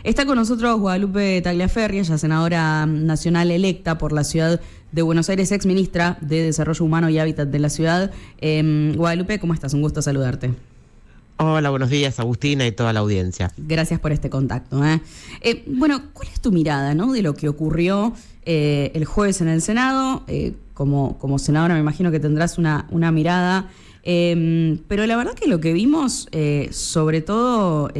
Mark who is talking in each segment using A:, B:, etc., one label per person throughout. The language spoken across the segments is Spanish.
A: Está con nosotros Guadalupe Tagliaferri, ella senadora nacional electa por la ciudad de Buenos Aires, ex ministra de Desarrollo Humano y Hábitat de la ciudad. Guadalupe, ¿cómo estás? Un gusto saludarte.
B: Hola, buenos días, Agustina y toda la audiencia.
A: Gracias por este contacto. Bueno, ¿cuál es tu mirada, ¿no?, de lo que ocurrió el jueves en el Senado? Como senadora me imagino que tendrás una mirada, pero la verdad que lo que vimos, sobre todo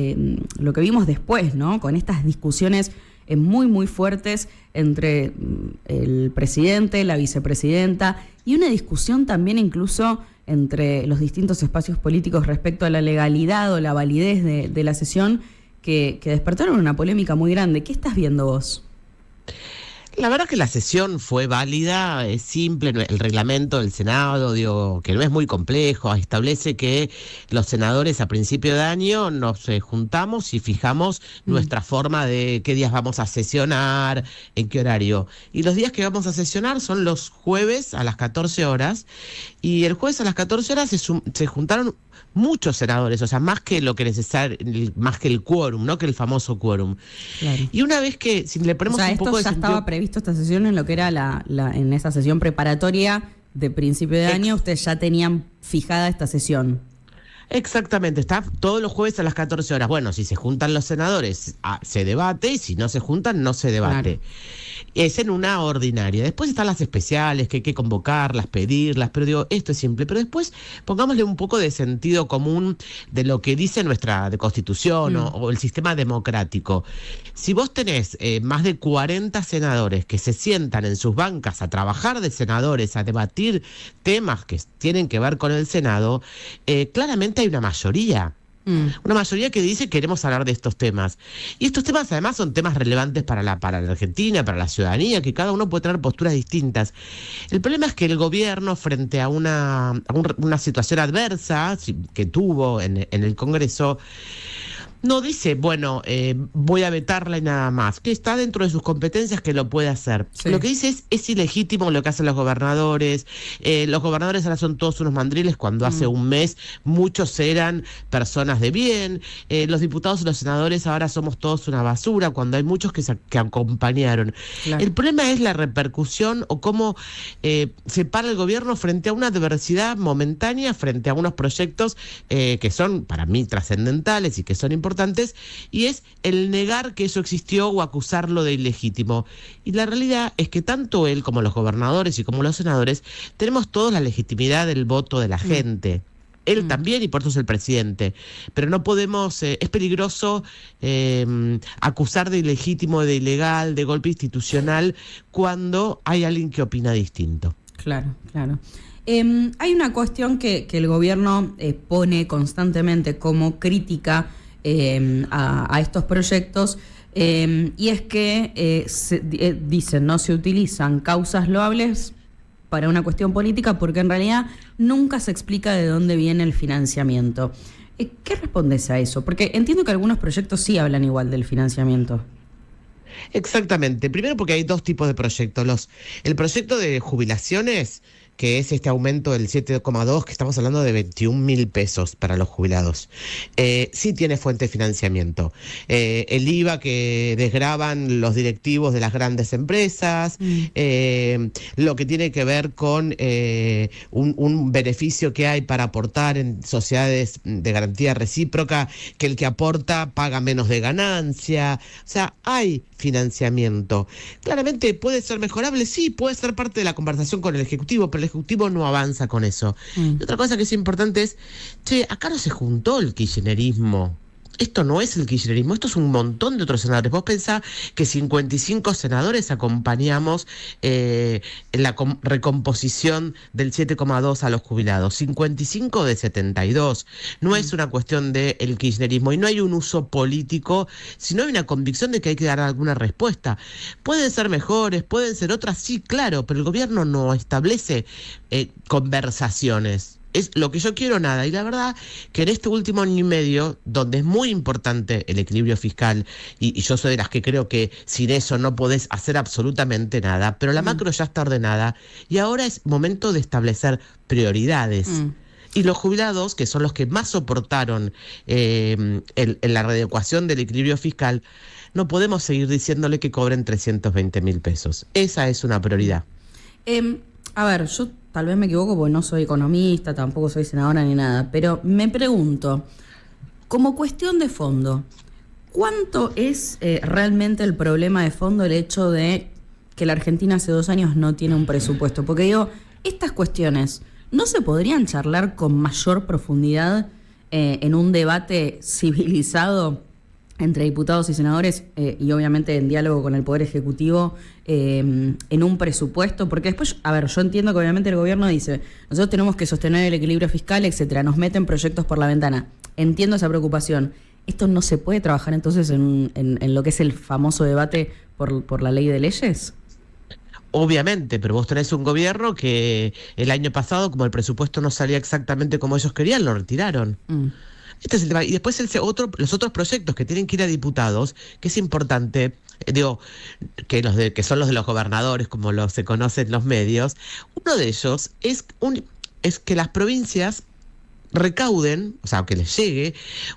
A: lo que vimos después, ¿no?, con estas discusiones muy fuertes entre el presidente, la vicepresidenta, y una discusión también incluso entre los distintos espacios políticos respecto a la legalidad o la validez de la sesión, que despertaron una polémica muy grande. ¿Qué estás viendo vos?
B: La verdad que la sesión fue válida, es simple, el reglamento del Senado, digo, que no es muy complejo, establece que los senadores a principio de año nos juntamos y fijamos nuestra forma de qué días vamos a sesionar, en qué horario. Y los días que vamos a sesionar son los jueves a las 14 horas, y el jueves a las 14 horas se juntaron muchos senadores, o sea, más que lo que necesario, más que el quórum, ¿no?, que el famoso quórum. Claro. Y una vez que, si le ponemos un poco de
A: esto ya estaba previsto, esta sesión, en lo que era en esa sesión preparatoria de principio de año, ustedes ya tenían fijada esta sesión.
B: Exactamente, está todos los jueves a las 14 horas. Bueno, si se juntan los senadores, se debate, y si no se juntan, no se debate. Claro. Es en una ordinaria. Después están las especiales, que hay que convocarlas, pedirlas, pero digo, esto es simple. Pero después pongámosle un poco de sentido común de lo que dice nuestra Constitución o el sistema democrático. Si vos tenés más de 40 senadores que se sientan en sus bancas a trabajar de senadores, a debatir temas que tienen que ver con el Senado, claramente hay una mayoría. Una mayoría que dice queremos hablar de estos temas. Y estos temas además son temas relevantes para la Argentina, para la ciudadanía, que cada uno puede tener posturas distintas. El problema es que el gobierno, frente a una situación adversa que tuvo en el Congreso, no dice, bueno, voy a vetarla y nada más, que está dentro de sus competencias, que lo puede hacer. Sí. Lo que dice es ilegítimo lo que hacen los gobernadores. Los gobernadores ahora son todos unos mandriles, cuando hace un mes muchos eran personas de bien. Los diputados y los senadores ahora somos todos una basura, cuando hay muchos que acompañaron. Claro. El problema es la repercusión o cómo se para el gobierno frente a una adversidad momentánea, frente a unos proyectos que son para mí trascendentales y que son importantes, y es el negar que eso existió o acusarlo de ilegítimo. Y la realidad es que tanto él como los gobernadores y como los senadores tenemos todos la legitimidad del voto de la gente. Él también, y por eso es el presidente. Pero no podemos, es peligroso acusar de ilegítimo, de ilegal, de golpe institucional, cuando hay alguien que opina distinto.
A: Claro. Hay una cuestión que el gobierno pone constantemente como crítica a estos proyectos, y es que dicen, no se utilizan causas loables para una cuestión política, porque en realidad nunca se explica de dónde viene el financiamiento. ¿Qué respondes a eso? Porque entiendo que algunos proyectos sí hablan igual del financiamiento.
B: Exactamente. Primero porque hay dos tipos de proyectos. El proyecto de jubilaciones, que es este aumento del 7,2, que estamos hablando de 21.000 pesos para los jubilados. Sí tiene fuente de financiamiento. El IVA que desgravan los directivos de las grandes empresas, lo que tiene que ver con un beneficio que hay para aportar en sociedades de garantía recíproca, que el que aporta paga menos de ganancia. O sea, hay financiamiento. Claramente puede ser mejorable, sí, puede ser parte de la conversación con el Ejecutivo, pero el Ejecutivo no avanza con eso. Y otra cosa que es importante es, acá no se juntó el kirchnerismo. Esto no es el kirchnerismo, esto es un montón de otros senadores. Vos pensás que 55 senadores acompañamos en la recomposición del 7,2 a los jubilados, 55 de 72. No es una cuestión del kirchnerismo, y no hay un uso político, sino hay una convicción de que hay que dar alguna respuesta. Pueden ser mejores, pueden ser otras, sí, claro, pero el gobierno no establece conversaciones. Es lo que yo quiero, nada. Y la verdad que en este último año y medio, donde es muy importante el equilibrio fiscal, y yo soy de las que creo que sin eso no podés hacer absolutamente nada, pero la macro ya está ordenada, y ahora es momento de establecer prioridades. Y los jubilados, que son los que más soportaron en la readecuación del equilibrio fiscal, no podemos seguir diciéndole que cobren 320.000 pesos. Esa es una prioridad.
A: A ver, yo tal vez me equivoco porque no soy economista, tampoco soy senadora ni nada, pero me pregunto, como cuestión de fondo, ¿cuánto es realmente el problema de fondo el hecho de que la Argentina hace 2 años no tiene un presupuesto? Porque digo, estas cuestiones no se podrían charlar con mayor profundidad en un debate civilizado entre diputados y senadores y obviamente en diálogo con el Poder Ejecutivo en un presupuesto, porque después, a ver, yo entiendo que obviamente el gobierno dice, nosotros tenemos que sostener el equilibrio fiscal, etcétera, nos meten proyectos por la ventana, entiendo esa preocupación. ¿Esto no se puede trabajar entonces en lo que es el famoso debate por la ley de leyes?
B: Obviamente, pero vos tenés un gobierno que el año pasado, como el presupuesto no salía exactamente como ellos querían, lo retiraron. Este es el tema. Y después los otros proyectos que tienen que ir a diputados, que es importante, que son los de los gobernadores, como se conocen en los medios. Uno de ellos es que las provincias recauden, o sea, que les llegue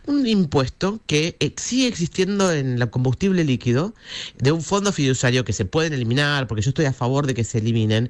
B: un impuesto que sigue existiendo en el combustible líquido, de un fondo fiduciario que se pueden eliminar, porque yo estoy a favor de que se eliminen,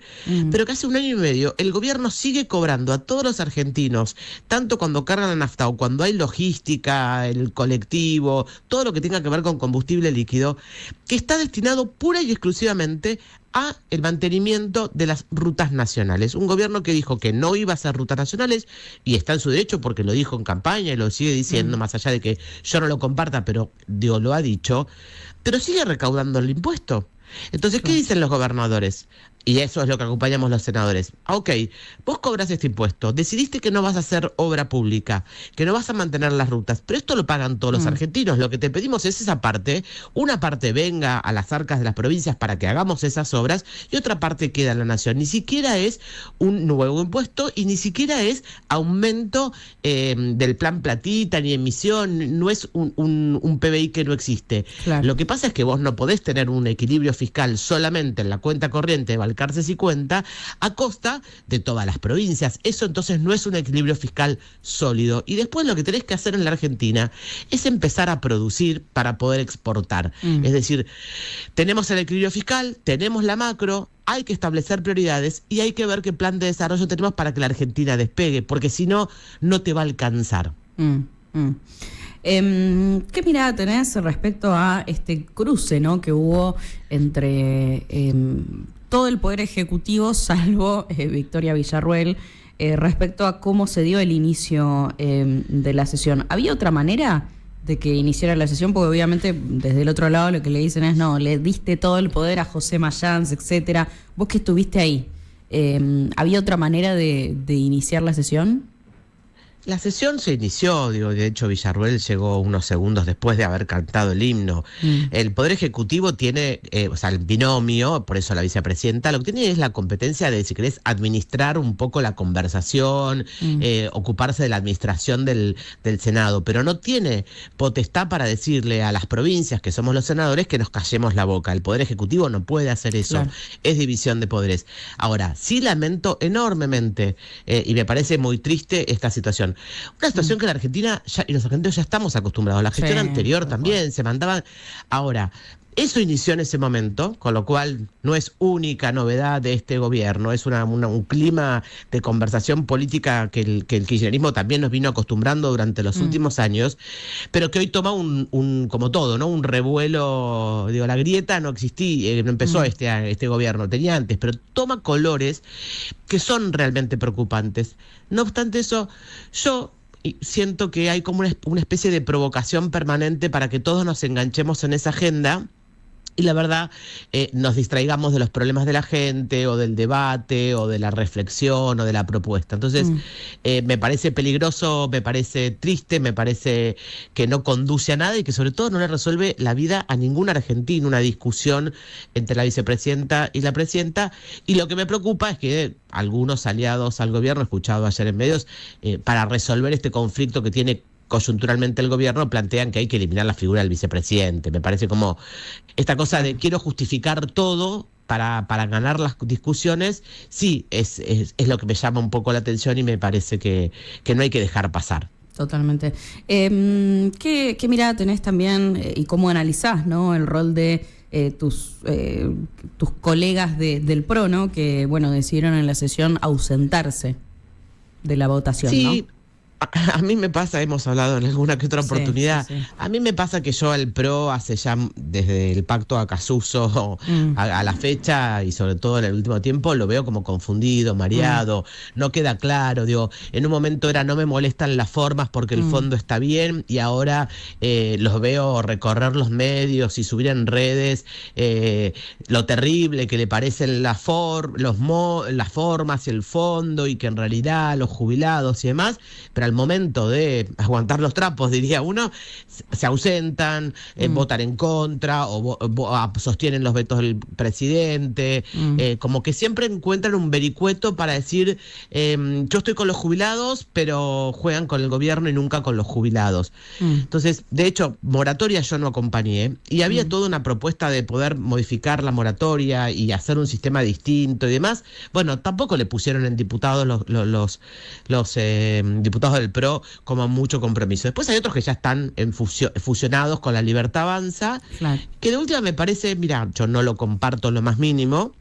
B: pero que hace 1 año y medio el gobierno sigue cobrando a todos los argentinos, tanto cuando cargan la nafta o cuando hay logística, el colectivo, todo lo que tenga que ver con combustible líquido, que está destinado pura y exclusivamente a el mantenimiento de las rutas nacionales. Un gobierno que dijo que no iba a hacer rutas nacionales, y está en su derecho porque lo dijo en campaña y lo sigue diciendo, más allá de que yo no lo comparta, pero lo ha dicho, pero sigue recaudando el impuesto. Entonces, ¿qué dicen los gobernadores? Y eso es lo que acompañamos los senadores. Ok, vos cobras este impuesto, decidiste que no vas a hacer obra pública, que no vas a mantener las rutas, pero esto lo pagan todos los argentinos. Lo que te pedimos es esa parte, una parte venga a las arcas de las provincias para que hagamos esas obras y otra parte queda en la nación. Ni siquiera es un nuevo impuesto y ni siquiera es aumento del plan platita ni emisión, no es un PBI que no existe. Claro. Lo que pasa es que vos no podés tener un equilibrio fiscal solamente en la cuenta corriente de Balcarce y Cuenta a costa de todas las provincias. Eso entonces no es un equilibrio fiscal sólido. Y después lo que tenés que hacer en la Argentina es empezar a producir para poder exportar. Es decir, tenemos el equilibrio fiscal, tenemos la macro, hay que establecer prioridades y hay que ver qué plan de desarrollo tenemos para que la Argentina despegue, porque si no, no te va a alcanzar.
A: ¿Qué mirada tenés respecto a este cruce, ¿no?, que hubo entre todo el Poder Ejecutivo, salvo Victoria Villarruel, respecto a cómo se dio el inicio de la sesión? ¿Había otra manera de que iniciara la sesión? Porque obviamente desde el otro lado lo que le dicen es, no, le diste todo el poder a José Mayans, etcétera. Vos que estuviste ahí, ¿había otra manera de iniciar la sesión?
B: La sesión se inició, de hecho Villarruel llegó unos segundos después de haber cantado el himno. El Poder Ejecutivo tiene, el binomio, por eso la vicepresidenta, lo que tiene es la competencia de, si querés, administrar un poco la conversación, ocuparse de la administración del Senado, pero no tiene potestad para decirle a las provincias, que somos los senadores, que nos callemos la boca. El Poder Ejecutivo no puede hacer eso, claro. Es división de poderes. Ahora, sí lamento enormemente, y me parece muy triste esta situación. Una situación que la Argentina y los argentinos ya estamos acostumbrados. La gestión anterior también se mandaban. Ahora, eso inició en ese momento, con lo cual no es única novedad de este gobierno, es un clima de conversación política que el kirchnerismo también nos vino acostumbrando durante los últimos años, pero que hoy toma como todo, ¿no? Un revuelo, la grieta no existía, no empezó este gobierno, tenía antes, pero toma colores que son realmente preocupantes. No obstante eso, yo siento que hay como una especie de provocación permanente para que todos nos enganchemos en esa agenda y la verdad nos distraigamos de los problemas de la gente o del debate o de la reflexión o de la propuesta. Entonces me parece peligroso, me parece triste, me parece que no conduce a nada y que sobre todo no le resuelve la vida a ningún argentino, una discusión entre la vicepresidenta y la presidenta. Y lo que me preocupa es que algunos aliados al gobierno, he escuchado ayer en medios, para resolver este conflicto que tiene coyunturalmente el gobierno, plantean que hay que eliminar la figura del vicepresidente. Me parece como esta cosa de quiero justificar todo para ganar las discusiones, sí, es lo que me llama un poco la atención y me parece que no hay que dejar pasar.
A: Totalmente. ¿Qué mirada tenés también y cómo analizás, ¿no?, el rol de tus colegas del PRO, ¿no?, que bueno, decidieron en la sesión ausentarse de la votación?
B: Sí.
A: ¿No?
B: A mí me pasa, hemos hablado en alguna que otra oportunidad,
A: sí.
B: A mí me pasa que yo al PRO hace ya desde el pacto Acasuso a la fecha y sobre todo en el último tiempo lo veo como confundido, mareado, no queda claro, digo, en un momento era no me molestan las formas porque el fondo está bien y ahora los veo recorrer los medios y subir en redes lo terrible que le parecen las formas y el fondo y que en realidad los jubilados y demás, pero al momento de aguantar los trapos, diría uno, se ausentan, votan en contra o sostienen los vetos del presidente, como que siempre encuentran un vericueto para decir yo estoy con los jubilados, pero juegan con el gobierno y nunca con los jubilados. Entonces, de hecho, moratoria yo no acompañé y había toda una propuesta de poder modificar la moratoria y hacer un sistema distinto y demás. Bueno, tampoco le pusieron en diputados los diputados del PRO como mucho compromiso. Después hay otros que ya están fusionados con la Libertad Avanza, claro, que de última me parece, mira, yo no lo comparto lo más mínimo,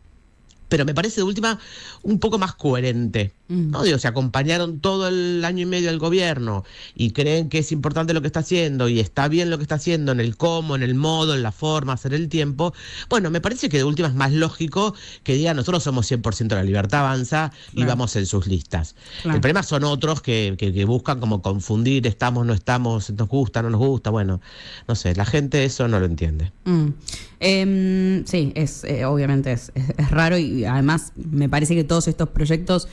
B: pero me parece de última un poco más coherente, ¿no? Digo, se acompañaron todo el año y medio al gobierno y creen que es importante lo que está haciendo y está bien lo que está haciendo en el cómo, en el modo, en la forma, hacer el tiempo. Bueno, me parece que de última es más lógico que digan nosotros somos 100% la Libertad Avanza, claro, y vamos en sus listas. Claro. El problema son otros que buscan como confundir, estamos, no estamos, nos gusta, no nos gusta. Bueno, no sé, la gente eso no lo entiende.
A: Sí, obviamente es raro y además me parece que todos estos proyectos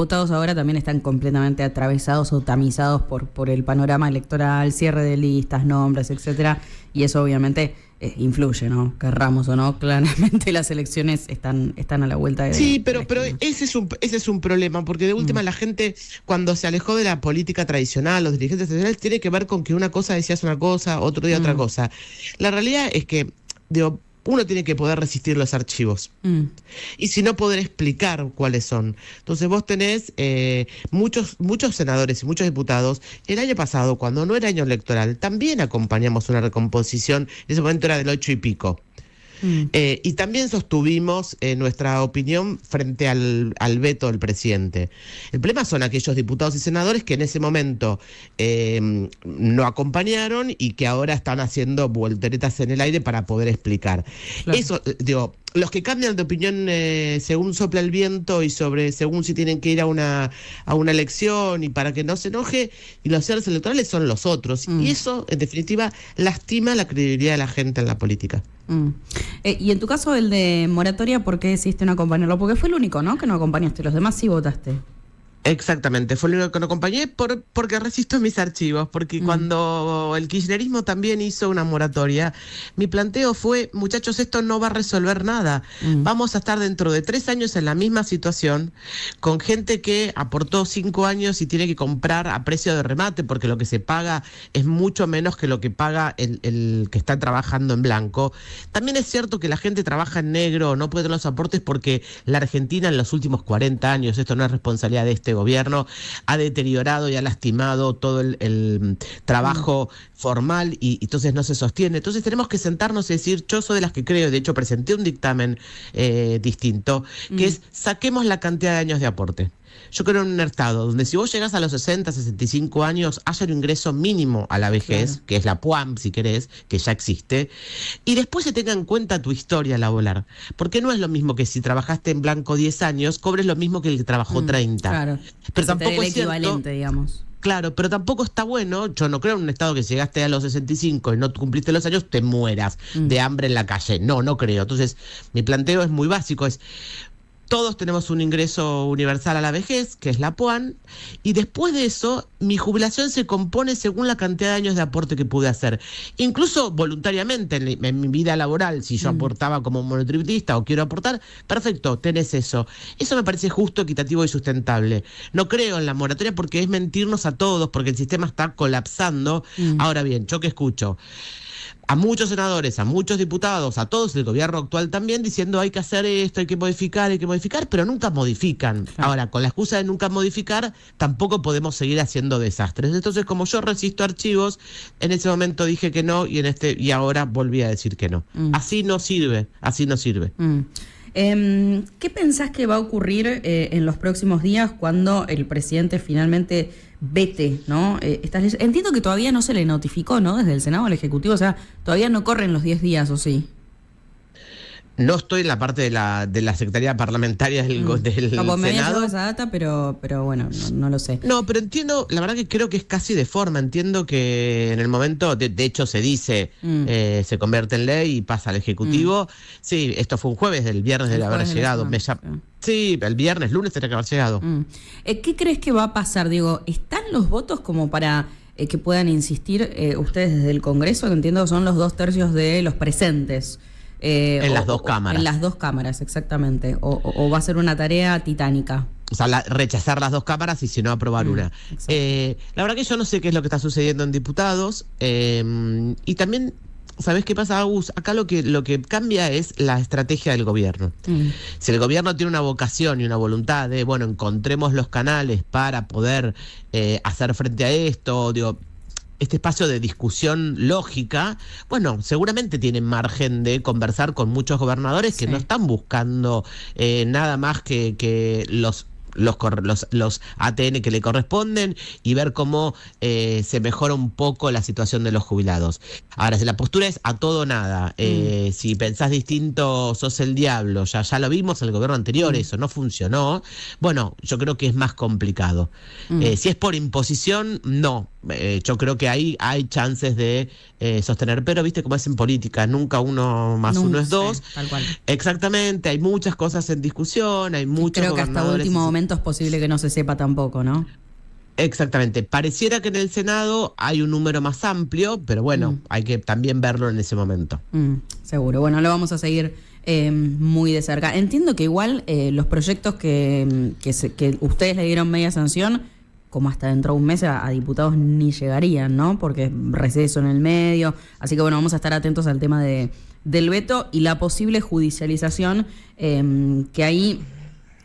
A: votados ahora también están completamente atravesados o tamizados por el panorama electoral, cierre de listas, nombres, etcétera, y eso obviamente influye, ¿no? Querramos o no, claramente las elecciones están a la vuelta de...
B: Sí, pero ese es un problema, porque de última la gente, cuando se alejó de la política tradicional, los dirigentes tradicionales, tiene que ver con que una cosa decías una cosa, otro día otra cosa. La realidad es que, digo, uno tiene que poder resistir los archivos. Y si no, poder explicar cuáles son. Entonces vos tenés muchos senadores y muchos diputados. El año pasado, cuando no era año electoral, también acompañamos una recomposición. En ese momento era del 8 y pico. Y también sostuvimos nuestra opinión frente al veto del presidente. El problema son aquellos diputados y senadores que en ese momento no acompañaron y que ahora están haciendo volteretas en el aire para poder explicar. Claro. Eso, digo, los que cambian de opinión según sopla el viento y según si tienen que ir a una elección y para que no se enoje, y los cierres electorales son los otros. Y eso, en definitiva, lastima la credibilidad de la gente en la política.
A: Y en tu caso, el de moratoria, ¿por qué decidiste no acompañarlo? Porque fue el único, ¿no?, que no acompañaste, los demás sí votaste.
B: Exactamente, fue lo único que no acompañé porque resisto mis archivos, porque cuando el kirchnerismo también hizo una moratoria, mi planteo fue, muchachos, esto no va a resolver nada, vamos a estar dentro de 3 años en la misma situación, con gente que aportó 5 años y tiene que comprar a precio de remate, porque lo que se paga es mucho menos que lo que paga el que está trabajando en blanco. También es cierto que la gente trabaja en negro, no puede tener los aportes porque la Argentina en los últimos 40 años, esto no es responsabilidad de este gobierno, ha deteriorado y ha lastimado todo el trabajo formal y entonces no se sostiene. Entonces tenemos que sentarnos y decir, yo soy de las que creo, de hecho presenté un dictamen distinto, que es saquemos la cantidad de años de aporte. Yo creo en un estado donde si vos llegás a los 60, 65 años, haya un ingreso mínimo a la vejez, claro, que es la PUAM, si querés, que ya existe, y después se tenga en cuenta tu historia laboral. Porque no es lo mismo que si trabajaste en blanco 10 años, cobres lo mismo que el que trabajó 30.
A: Claro,
B: pero tampoco
A: es equivalente, digamos.
B: Claro, pero tampoco está bueno, yo no creo en un estado que si llegaste a los 65 y no cumpliste los años, te mueras de hambre en la calle. No creo. Entonces, mi planteo es muy básico, es... Todos tenemos un ingreso universal a la vejez, que es la PUAN, y después de eso, mi jubilación se compone según la cantidad de años de aporte que pude hacer. Incluso voluntariamente en mi vida laboral, si yo aportaba como monotributista o quiero aportar, perfecto, tenés eso. Eso me parece justo, equitativo y sustentable. No creo en la moratoria porque es mentirnos a todos, porque el sistema está colapsando. Ahora bien, yo que escucho... a muchos senadores, a muchos diputados, a todos el gobierno actual también, diciendo hay que hacer esto, hay que modificar, pero nunca modifican.
A: Claro.
B: Ahora, con la excusa de nunca modificar, tampoco podemos seguir haciendo desastres. Entonces, como yo resisto archivos, en ese momento dije que no y ahora volví a decir que no. Así no sirve, así no sirve.
A: ¿Qué pensás que va a ocurrir en los próximos días cuando el presidente finalmente vete, ¿no? Estas leyes? Entiendo que todavía no se le notificó, ¿no? Desde el Senado al Ejecutivo, o sea, todavía no corren los 10 días, ¿o sí?
B: No estoy en la parte de la Secretaría Parlamentaria del
A: Como me había
B: Senado.
A: llegado esa data, pero bueno, no lo sé.
B: No, pero entiendo, la verdad que creo que es casi de forma. Entiendo que en el momento, de hecho se dice, se convierte en ley y pasa al Ejecutivo. Sí, esto fue un jueves, el viernes debe haber llegado. Sí, el viernes, lunes tendría que haber llegado.
A: ¿Qué crees que va a pasar? Digo, ¿están los votos como para que puedan insistir ustedes desde el Congreso? Que entiendo que son los 2/3 de los presentes.
B: En las dos cámaras.
A: En las dos cámaras, exactamente. O va a ser una tarea titánica.
B: O sea, rechazar las dos cámaras y si no aprobar una. La verdad que yo no sé qué es lo que está sucediendo en diputados. Y también, ¿sabés qué pasa, Agus? Acá lo que cambia es la estrategia del gobierno. Si el gobierno tiene una vocación y una voluntad de, bueno, encontremos los canales para poder hacer frente a esto, digo, este espacio de discusión lógica, bueno, seguramente tienen margen de conversar con muchos gobernadores que no están buscando nada más que los ATN que le corresponden y ver cómo se mejora un poco la situación de los jubilados. Ahora, si la postura es a todo o nada, si pensás distinto sos el diablo, ya lo vimos en el gobierno anterior, eso no funcionó, bueno, yo creo que es más complicado. Si es por imposición, no. Yo creo que ahí hay chances de sostener, pero viste cómo es en política, nunca 1 más 1 es 2.
A: Tal cual.
B: Exactamente, hay muchas cosas en discusión, hay muchos
A: creo que hasta último momento es posible que no se sepa tampoco, ¿no?
B: Exactamente, pareciera que en el Senado hay un número más amplio, pero bueno, hay que también verlo en ese momento.
A: Seguro, bueno, lo vamos a seguir muy de cerca. Entiendo que igual los proyectos que ustedes le dieron media sanción, como hasta dentro de un mes a diputados ni llegarían, ¿no? Porque es receso en el medio. Así que bueno, vamos a estar atentos al tema del veto y la posible judicialización, que ahí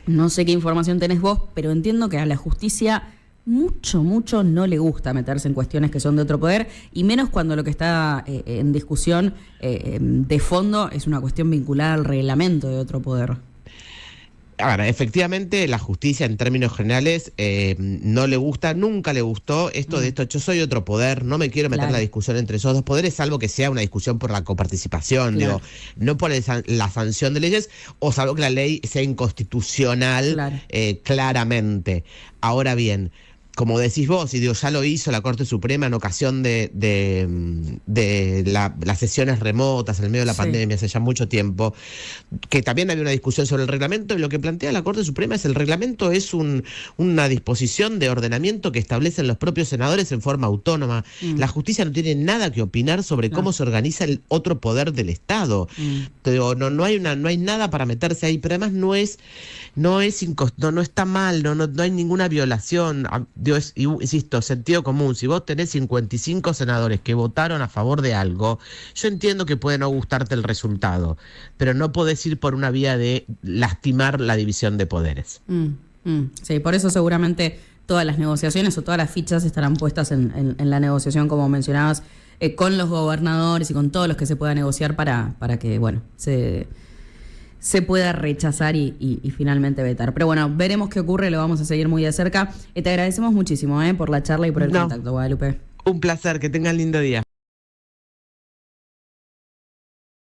A: no sé qué información tenés vos, pero entiendo que a la justicia mucho no le gusta meterse en cuestiones que son de otro poder, y menos cuando lo que está en discusión de fondo es una cuestión vinculada al reglamento de otro poder.
B: Ahora, efectivamente, la justicia en términos generales no le gusta, nunca le gustó esto de esto, yo soy otro poder, no me quiero meter en la discusión entre esos dos poderes, salvo que sea una discusión por la coparticipación, digo, no por la sanción de leyes, o salvo que la ley sea inconstitucional claramente. Ahora bien, como decís vos, y digo, ya lo hizo la Corte Suprema en ocasión de las sesiones remotas en el medio de la pandemia hace ya mucho tiempo, que también había una discusión sobre el reglamento, y lo que plantea la Corte Suprema es el reglamento es una disposición de ordenamiento que establecen los propios senadores en forma autónoma. La justicia no tiene nada que opinar sobre cómo se organiza el otro poder del Estado. Digo, no hay nada para meterse ahí, pero además no está mal, no hay ninguna violación. Dios, insisto, sentido común. Si vos tenés 55 senadores que votaron a favor de algo, yo entiendo que puede no gustarte el resultado, pero no podés ir por una vía de lastimar la división de poderes.
A: Sí, por eso seguramente todas las negociaciones o todas las fichas estarán puestas en la negociación, como mencionabas, con los gobernadores y con todos los que se pueda negociar para que, bueno, se pueda rechazar y finalmente vetar. Pero bueno, veremos qué ocurre, lo vamos a seguir muy de cerca. Te agradecemos muchísimo por la charla y por el contacto, Guadalupe.
B: Un placer, que tengan lindo día.